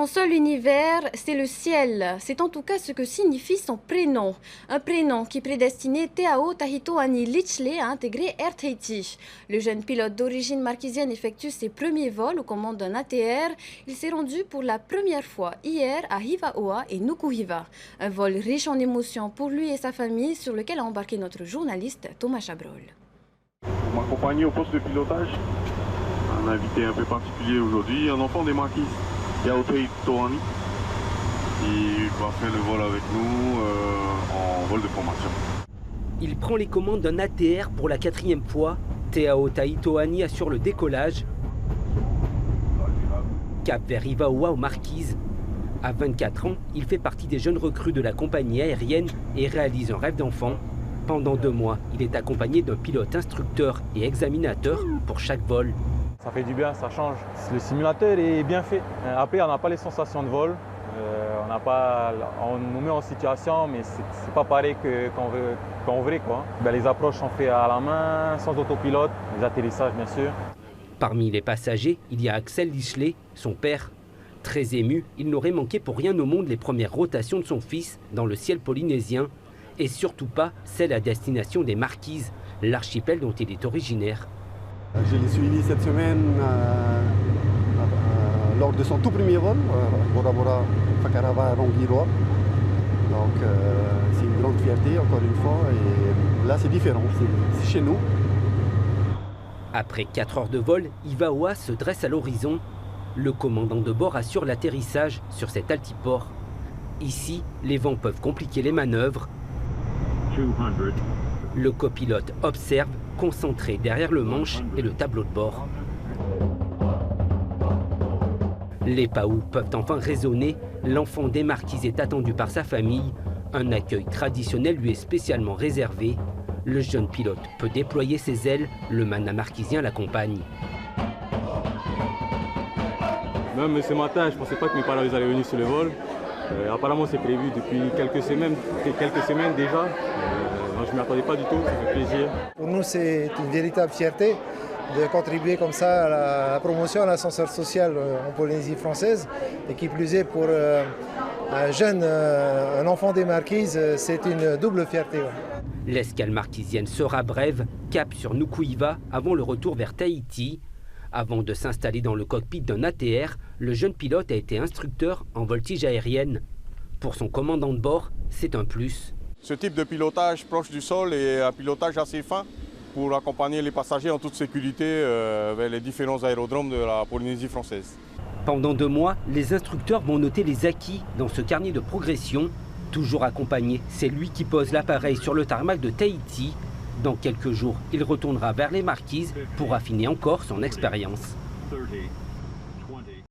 seul univers, c'est le ciel. C'est en tout cas ce que signifie son prénom. Un prénom qui prédestinait Teao Tahitoani Lichle à intégrer Air Tahiti. Le jeune pilote d'origine marquisienne effectue ses premiers vols aux commandes d'un ATR. Il s'est rendu pour la première fois hier à Hivaoa et Nukuhiva. Un vol riche en émotions pour lui et sa famille sur lequel a embarqué notre journaliste Thomas Chabrol. Pour m'accompagner au poste de pilotage, un invité un peu particulier aujourd'hui, un enfant des marquises. Teao Tahitoani, qui va faire le vol avec nous en vol de formation. Il prend les commandes d'un ATR pour la 4e fois. Teao Tahitoani assure le décollage. Cap vers Hivaoa aux Marquises. À 24 ans, il fait partie des jeunes recrues de la compagnie aérienne et réalise un rêve d'enfant. Pendant 2 mois, il est accompagné d'un pilote instructeur et examinateur pour chaque vol. Ça fait du bien, ça change. Le simulateur est bien fait. Après, on n'a pas les sensations de vol. On nous met en situation, mais c'est pas pareil qu'en vrai. Les approches sont faites à la main, sans autopilote, les atterrissages bien sûr. Parmi les passagers, il y a Axel Lichle, son père. Très ému, il n'aurait manqué pour rien au monde les premières rotations de son fils dans le ciel polynésien. Et surtout pas celle à destination des Marquises, l'archipel dont il est originaire. Je l'ai suivi cette semaine lors de son tout premier vol, Bora Bora Whakarava Rongiroa. Donc c'est une grande fierté encore une fois et là c'est différent, c'est chez nous. Après 4 heures de vol, Hivaoa se dresse à l'horizon. Le commandant de bord assure l'atterrissage sur cet altiport. Ici, les vents peuvent compliquer les manœuvres. Le copilote observe, concentré derrière le manche et le tableau de bord. Les Paous peuvent enfin résonner. L'enfant des Marquises est attendu par sa famille. Un accueil traditionnel lui est spécialement réservé. Le jeune pilote peut déployer ses ailes. Le mana marquisien l'accompagne. Même ce matin, je ne pensais pas que mes parents allaient venir sur le vol. Apparemment, c'est prévu depuis quelques semaines déjà. Je ne m'y attendais pas du tout, ça fait plaisir. Pour nous, c'est une véritable fierté de contribuer comme ça à la promotion, à l'ascenseur social en Polynésie française. Et qui plus est, pour un jeune, un enfant des Marquises, c'est une double fierté. Ouais. L'escale marquisienne sera brève, cap sur Nukuhiva avant le retour vers Tahiti. Avant de s'installer dans le cockpit d'un ATR, le jeune pilote a été instructeur en voltige aérienne. Pour son commandant de bord, c'est un plus. Ce type de pilotage proche du sol est un pilotage assez fin pour accompagner les passagers en toute sécurité vers les différents aérodromes de la Polynésie française. Pendant 2 mois, les instructeurs vont noter les acquis dans ce carnet de progression. Toujours accompagné, c'est lui qui pose l'appareil sur le tarmac de Tahiti. Dans quelques jours, il retournera vers les Marquises pour affiner encore son expérience.